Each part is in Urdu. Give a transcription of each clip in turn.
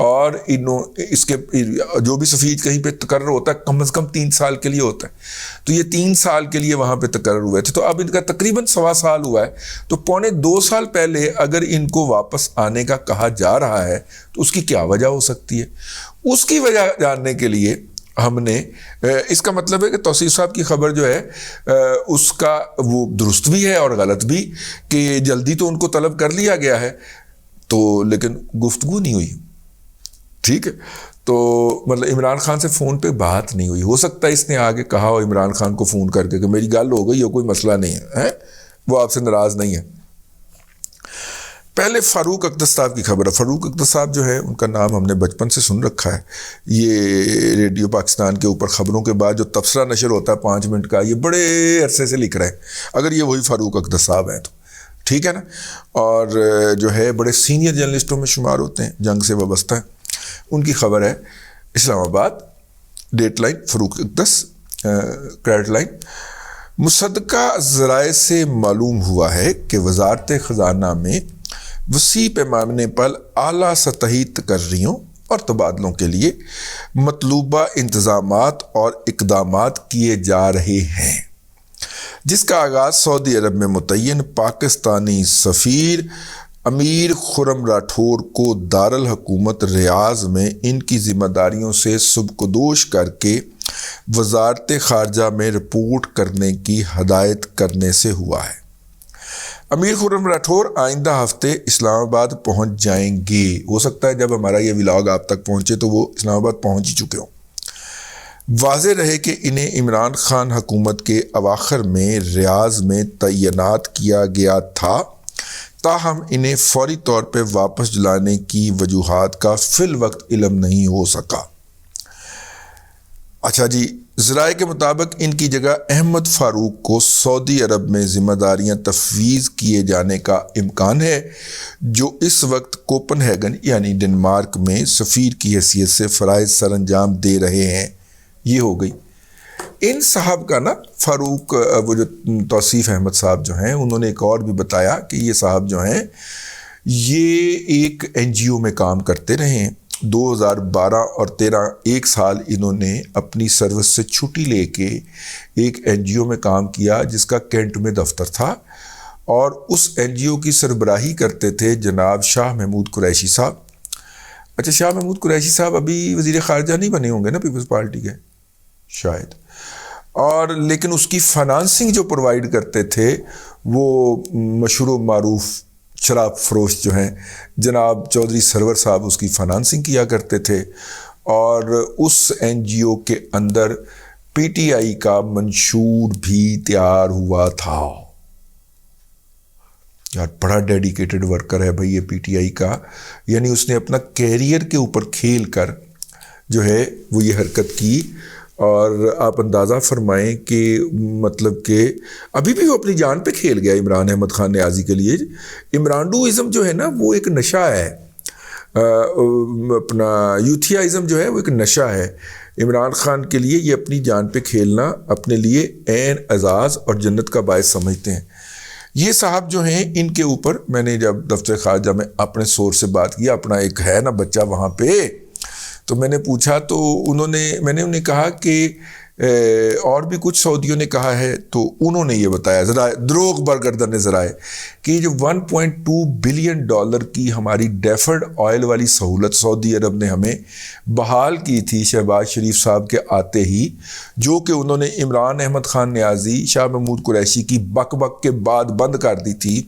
اور اس کے جو بھی سفیر کہیں پہ تقرر ہوتا ہے کم از کم 3 سال کے لیے ہوتا ہے، تو یہ 3 سال کے لیے وہاں پہ تقرر ہوئے تھے، تو اب ان کا تقریباً 1.25 سال ہوا ہے، تو 1.25 سال پہلے اگر ان کو واپس آنے کا کہا جا رہا ہے تو اس کی کیا وجہ ہو سکتی ہے؟ اس کی وجہ جاننے کے لیے ہم نے اس کا مطلب ہے کہ توصیف صاحب کی خبر جو ہے اس کا وہ درست بھی ہے اور غلط بھی، کہ جلدی تو ان کو طلب کر لیا گیا ہے تو لیکن گفتگو نہیں ہوئی، ٹھیک ہے، تو مطلب عمران خان سے فون پہ بات نہیں ہوئی. ہو سکتا ہے اس نے آگے کہا ہو عمران خان کو فون کر کے کہ میری گل ہو گئی ہے، کوئی مسئلہ نہیں ہے، وہ آپ سے ناراض نہیں ہے. پہلے فاروق اقدس صاحب کی خبر ہے. فاروق اقدس صاحب جو ہے ان کا نام ہم نے بچپن سے سن رکھا ہے. یہ ریڈیو پاکستان کے اوپر خبروں کے بعد جو تبصرہ نشر ہوتا ہے 5 منٹ کا، یہ بڑے عرصے سے لکھ رہے ہیں، اگر یہ وہی فاروق اقدس صاحب ہیں تو ٹھیک ہے نا، اور جو ہے بڑے سینئر جرنلسٹوں میں شمار ہوتے ہیں، جنگ سے وابستہ ہیں. ان کی خبر ہے اسلام آباد، ڈیٹ لائن فاروق اقدس، کریڈٹ لائن: مصدقہ ذرائع سے معلوم ہوا ہے کہ وزارت خزانہ میں وسیع پیمانے پر اعلیٰ سطحی تقرریوں اور تبادلوں کے لیے مطلوبہ انتظامات اور اقدامات کیے جا رہے ہیں، جس کا آغاز سعودی عرب میں متعین پاکستانی سفیر امیر خرم راٹھور کو دارالحکومت ریاض میں ان کی ذمہ داریوں سے سبکدوش کر کے وزارت خارجہ میں رپورٹ کرنے کی ہدایت کرنے سے ہوا ہے. امیر خرم راٹھور آئندہ ہفتے اسلام آباد پہنچ جائیں گے. ہو سکتا ہے جب ہمارا یہ ولاگ آپ تک پہنچے تو وہ اسلام آباد پہنچ ہی چکے ہوں. واضح رہے کہ انہیں عمران خان حکومت کے اواخر میں ریاض میں تعینات کیا گیا تھا، تاہم انہیں فوری طور پہ واپس جلانے کی وجوہات کا فی الوقت علم نہیں ہو سکا. اچھا جی، ذرائع کے مطابق ان کی جگہ احمد فاروق کو سعودی عرب میں ذمہ داریاں تفویض کیے جانے کا امکان ہے، جو اس وقت کوپن ہیگن یعنی ڈنمارک میں سفیر کی حیثیت سے فرائض سر انجام دے رہے ہیں. یہ ہو گئی ان صاحب کا نا. فاروق وہ جو توصیف احمد صاحب جو ہیں، انہوں نے ایک اور بھی بتایا کہ یہ صاحب جو ہیں یہ ایک NGO میں کام کرتے رہے ہیں. 2012 اور 13 1 سال انہوں نے اپنی سروس سے چھٹی لے کے ایک NGO میں کام کیا جس کا کینٹ میں دفتر تھا، اور اس NGO کی سربراہی کرتے تھے جناب شاہ محمود قریشی صاحب. اچھا، شاہ محمود قریشی صاحب ابھی وزیر خارجہ نہیں بنے ہوں گے نا پیپلز پارٹی کے شاید، اور لیکن اس کی فنانسنگ جو پرووائڈ کرتے تھے وہ مشہور و معروف شراب فروش جو ہیں جناب چودھری سرور صاحب اس کی فنانسنگ کیا کرتے تھے، اور اس NGO کے اندر PTI کا منشور بھی تیار ہوا تھا. یار بڑا ڈیڈیکیٹڈ ورکر ہے بھائی یہ PTI کا، یعنی اس نے اپنا کیریئر کے اوپر کھیل کر جو ہے وہ یہ حرکت کی. اور آپ اندازہ فرمائیں کہ مطلب کہ ابھی بھی وہ اپنی جان پہ کھیل گیا عمران احمد خان نیازی کے لیے. عمرانڈوازم جو ہے نا وہ ایک نشہ ہے، اپنا یوتھیائزم جو ہے وہ ایک نشہ ہے. عمران خان کے لیے یہ اپنی جان پہ کھیلنا اپنے لیے عین اعزاز اور جنت کا باعث سمجھتے ہیں. یہ صاحب جو ہیں ان کے اوپر میں نے جب دفتر خارجہ میں اپنے سورس سے بات کی، اپنا ایک ہے نا بچہ وہاں پہ، تو میں نے پوچھا تو میں نے انہیں کہا کہ اور بھی کچھ سعودیوں نے کہا ہے، تو انہوں نے یہ بتایا ذرائع دروغ برگردن ذرائع کہ جو $1.2 بلین کی ہماری ڈیفرڈ آئل والی سہولت سعودی عرب نے ہمیں بحال کی تھی شہباز شریف صاحب کے آتے ہی، جو کہ انہوں نے عمران احمد خان نیازی شاہ محمود قریشی کی بک بک کے بعد بند کر دی تھی،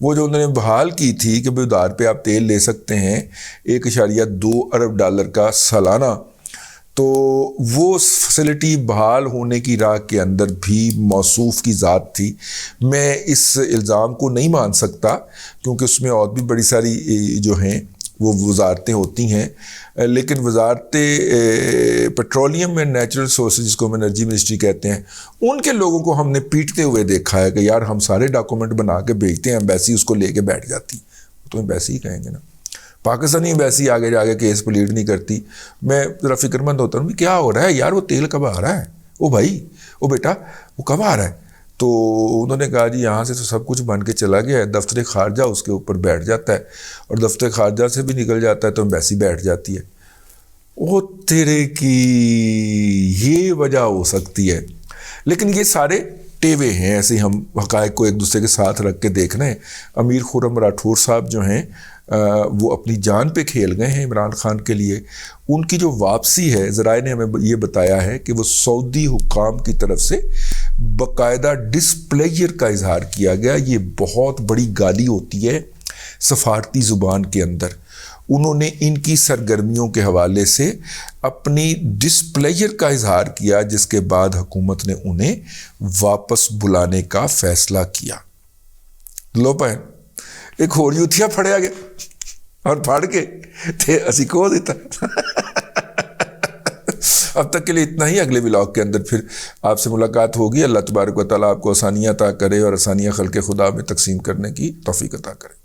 وہ جو انہوں نے بحال کی تھی کہ بھائی ادھار پہ آپ تیل لے سکتے ہیں $1.2 ارب کا سالانہ، تو وہ فیسلٹی بحال ہونے کی راہ کے اندر بھی موصوف کی ذات تھی. میں اس الزام کو نہیں مان سکتا کیونکہ اس میں اور بھی بڑی ساری جو ہیں وہ وزارتیں ہوتی ہیں، لیکن وزارت پیٹرولیم اینڈ نیچرل ریسورسز جس کو ہم انرجی منسٹری کہتے ہیں، ان کے لوگوں کو ہم نے پیٹتے ہوئے دیکھا ہے کہ یار ہم سارے ڈاکومنٹ بنا کے بھیجتے ہیں، ایمبیسی اس کو لے کے بیٹھ جاتی. تو ایمبیسی ہی کہیں گے نا، پاکستانی ایمبیسی آگے جا کے کیس پلیڈ نہیں کرتی. میں ذرا فکر مند ہوتا ہوں کہ کیا ہو رہا ہے یار، وہ تیل کب آ رہا ہے، او بھائی او بیٹا وہ کب آ رہا ہے. تو انہوں نے کہا جی یہاں سے تو سب کچھ بن کے چلا گیا ہے، دفتر خارجہ اس کے اوپر بیٹھ جاتا ہے، اور دفتر خارجہ سے بھی نکل جاتا ہے تو ایمبیسی بیٹھ جاتی ہے۔ وہ تیرے کی یہ وجہ ہو سکتی ہے، لیکن یہ سارے ٹیوے ہیں، ایسے ہم حقائق کو ایک دوسرے کے ساتھ رکھ کے دیکھ رہے ہیں۔ امیر خرم راٹھور صاحب جو ہیں وہ اپنی جان پہ کھیل گئے ہیں عمران خان کے لیے۔ ان کی جو واپسی ہے، ذرائع نے ہمیں یہ بتایا ہے کہ وہ سعودی حکام کی طرف سے باقاعدہ ڈسپلیئر کا اظہار کیا گیا۔ یہ بہت بڑی گالی ہوتی ہے سفارتی زبان کے اندر۔ انہوں نے ان کی سرگرمیوں کے حوالے سے اپنی ڈسپلیئر کا اظہار کیا، جس کے بعد حکومت نے انہیں واپس بلانے کا فیصلہ کیا۔ لو پہن ایک ہوریوتھیا پھڑیا گیا اور پھڑ کے تھے اسی کو دیتا۔ اب تک کے لیے اتنا ہی، اگلے ولاگ کے اندر پھر آپ سے ملاقات ہوگی۔ اللہ تبارک و تعالیٰ آپ کو آسانیاں عطا کرے اور آسانیاں خلق خدا میں تقسیم کرنے کی توفیق عطا کرے۔